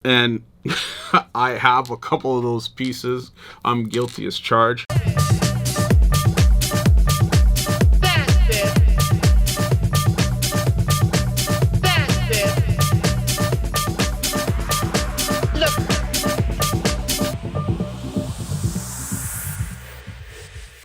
And I have a couple of those pieces. I'm guilty as charged.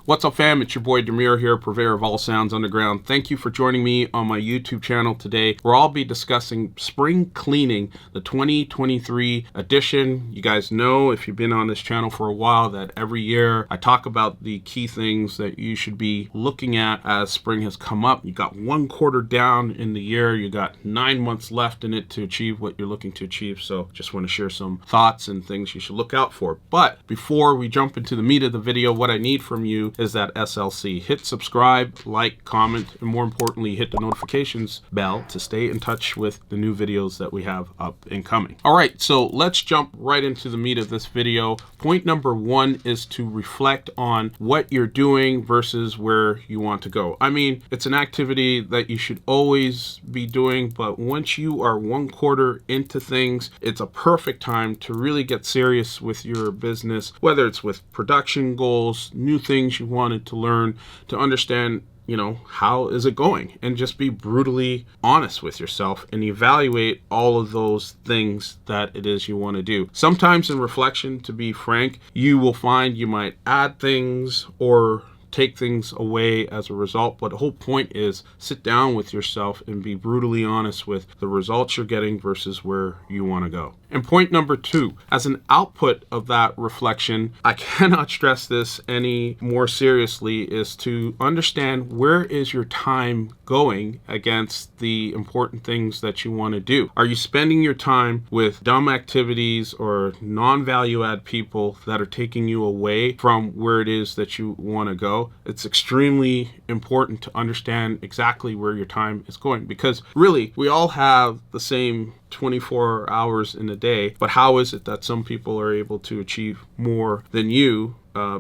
What's up, fam? It's your boy Demuir here, purveyor of all sounds underground. Thank you for joining me on my YouTube channel today, where I'll be discussing spring cleaning, the 2023 edition. You guys know, if you've been on this channel for a while, that every year I talk about the key things that you should be looking at as spring has come up. You got 1 quarter down in the year. You got 9 months left in it to achieve what you're looking to achieve. So just want to share some thoughts and things you should look out for. But before we jump into the meat of the video, what I need from you is that SLC. Hit subscribe, like, comment, and more importantly, hit the notifications bell to stay in touch with the new videos that we have up and coming. All right, so let's jump right into the meat of this video. Point number 1 is to reflect on what you're doing versus where you want to go. I mean, it's an activity that you should always be doing, but once you are 1 quarter into things, it's a perfect time to really get serious with your business, whether it's with production goals, new things you wanted to learn, to understand, you know, how is it going, and just be brutally honest with yourself and evaluate all of those things that it is you want to do. Sometimes in reflection, to be frank, you will find you might add things or take things away as a result, but the whole point is sit down with yourself and be brutally honest with the results you're getting versus where you want to go. And point number 2, as an output of that reflection, I cannot stress this any more seriously, is to understand where is your time going against the important things that you want to do. Are you spending your time with dumb activities or non-value add people that are taking you away from where it is that you want to go? It's extremely important to understand exactly where your time is going, because really we all have the same 24 hours in a day, but how is it that some people are able to achieve more than you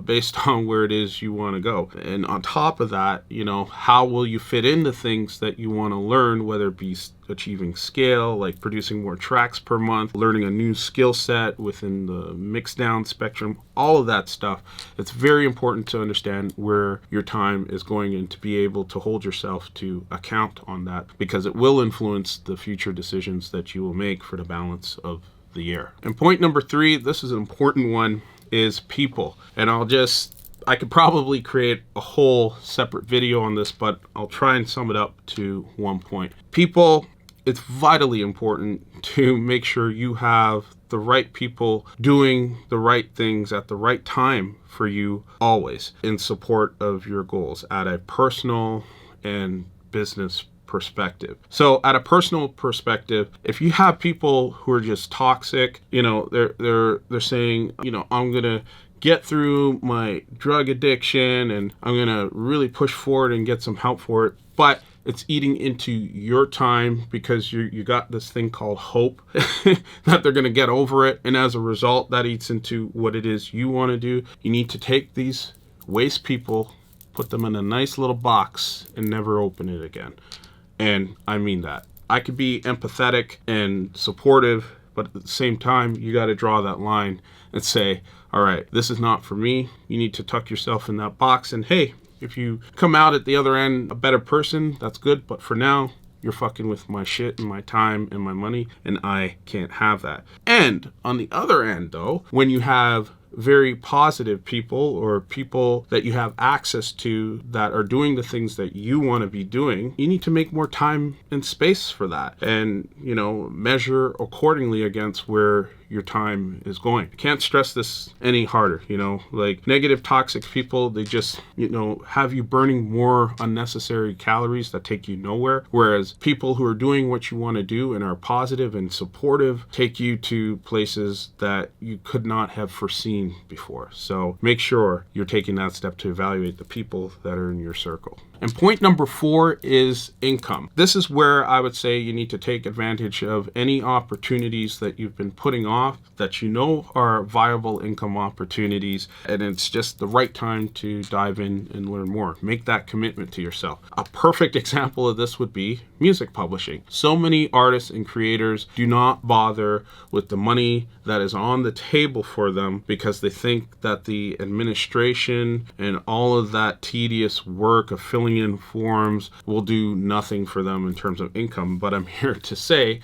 based on where it is you want to go? And on top of that, you know, how will you fit into things that you want to learn, whether it be achieving scale, like producing more tracks per month, learning a new skill set within the mix down spectrum, all of that stuff. It's very important to understand where your time is going and to be able to hold yourself to account on that, because it will influence the future decisions that you will make for the balance of the year. And point number 3, this is an important one, is people. And I could probably create a whole separate video on this, but I'll try and sum it up to 1 point. People, it's vitally important to make sure you have the right people doing the right things at the right time for you, always in support of your goals at a personal and business perspective. So at a personal perspective, if you have people who are just toxic, you know, they're saying, you know, I'm gonna get through my drug addiction and I'm gonna really push forward and get some help for it, but it's eating into your time because you got this thing called hope that they're gonna get over it, and as a result, that eats into what it is you want to do. You need to take these waste people, put them in a nice little box, and never open it again. And I mean that. I could be empathetic and supportive, but at the same time, you got to draw that line and say, all right, this is not for me. You need to tuck yourself in that box. And hey, if you come out at the other end a better person, that's good. But for now, you're fucking with my shit and my time and my money, and I can't have that. And on the other end, though, when you have very positive people or people that you have access to that are doing the things that you want to be doing, you need to make more time and space for that, and, you know, measure accordingly against where your time is going. I can't stress this any harder. You know, like negative, toxic people, they just, you know, have you burning more unnecessary calories that take you nowhere. Whereas people who are doing what you want to do and are positive and supportive take you to places that you could not have foreseen seen before. So make sure you're taking that step to evaluate the people that are in your circle. And point number 4 is income. This is where I would say you need to take advantage of any opportunities that you've been putting off that you know are viable income opportunities, and it's just the right time to dive in and learn more. Make that commitment to yourself. A perfect example of this would be music publishing. So many artists and creators do not bother with the money that is on the table for them because they think that the administration and all of that tedious work of filling in forms will do nothing for them in terms of income. But I'm here to say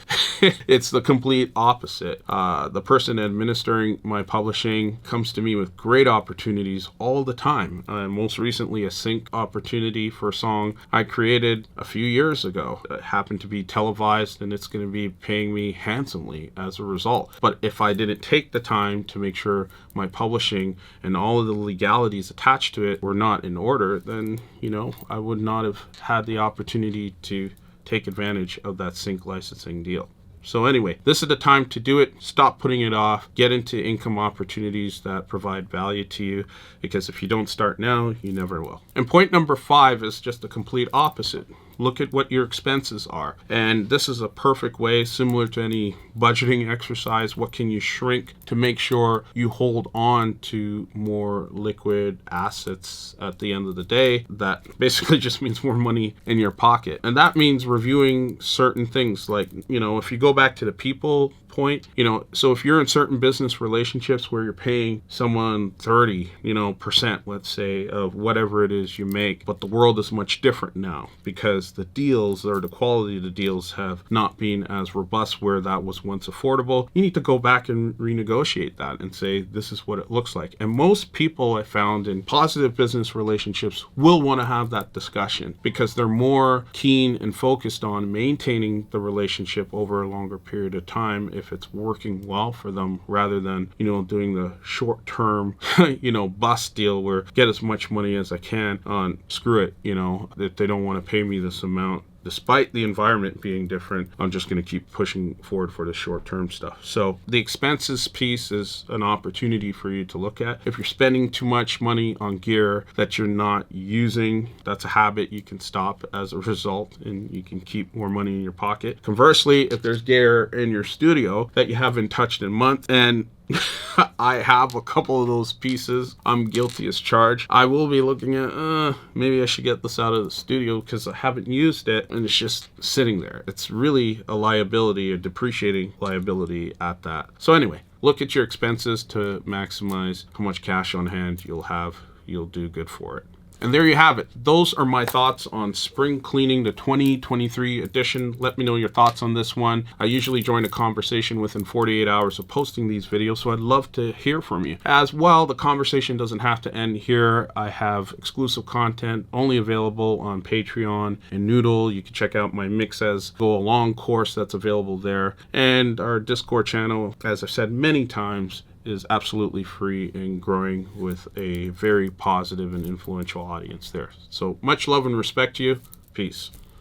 it's the complete opposite. The person administering my publishing comes to me with great opportunities all the time. Most recently, a sync opportunity for a song I created a few years ago. It happened to be televised, and it's going to be paying me handsomely as a result. But if I didn't take the time to make sure my publishing and all of the legalities attached to it were not in order, then, I would not have had the opportunity to take advantage of that sync licensing deal. So anyway, this is the time to do it. Stop putting it off. Get into income opportunities that provide value to you, because if you don't start now, you never will. And point number 5 is just the complete opposite. Look at what your expenses are. And this is a perfect way, similar to any budgeting exercise. What can you shrink to make sure you hold on to more liquid assets at the end of the day? That basically just means more money in your pocket. And that means reviewing certain things like, if you go back to the people point, so if you're in certain business relationships where you're paying someone 30%, let's say, of whatever it is you make, but the world is much different now because the deals or the quality of the deals have not been as robust where that was once affordable, you need to go back and renegotiate that and say, this is what it looks like. And most people I found in positive business relationships will want to have that discussion because they're more keen and focused on maintaining the relationship over a longer period of time if it's working well for them, rather than, doing the short-term, bust deal where get as much money as I can on screw it, if they don't want to pay me this amount. Despite the environment being different, I'm just going to keep pushing forward for the short-term stuff. So the expenses piece is an opportunity for you to look at. If you're spending too much money on gear that you're not using, that's a habit you can stop as a result, and you can keep more money in your pocket. Conversely, if there's gear in your studio that you haven't touched in months, and I have a couple of those pieces, I'm guilty as charged, I will be looking at, maybe I should get this out of the studio because I haven't used it and it's just sitting there. It's really a liability, a depreciating liability at that. So anyway, look at your expenses to maximize how much cash on hand you'll have. You'll do good for it. And there you have it. Those are my thoughts on spring cleaning, the 2023 edition. Let me know your thoughts on this one. I usually join a conversation within 48 hours of posting these videos, so I'd love to hear from you. As well, the conversation doesn't have to end here. I have exclusive content only available on Patreon and Noodle. You can check out my Mix As Go Along course that's available there. And our Discord channel, as I've said many times, is absolutely free and growing with a very positive and influential audience there. So much love and respect to you. Peace.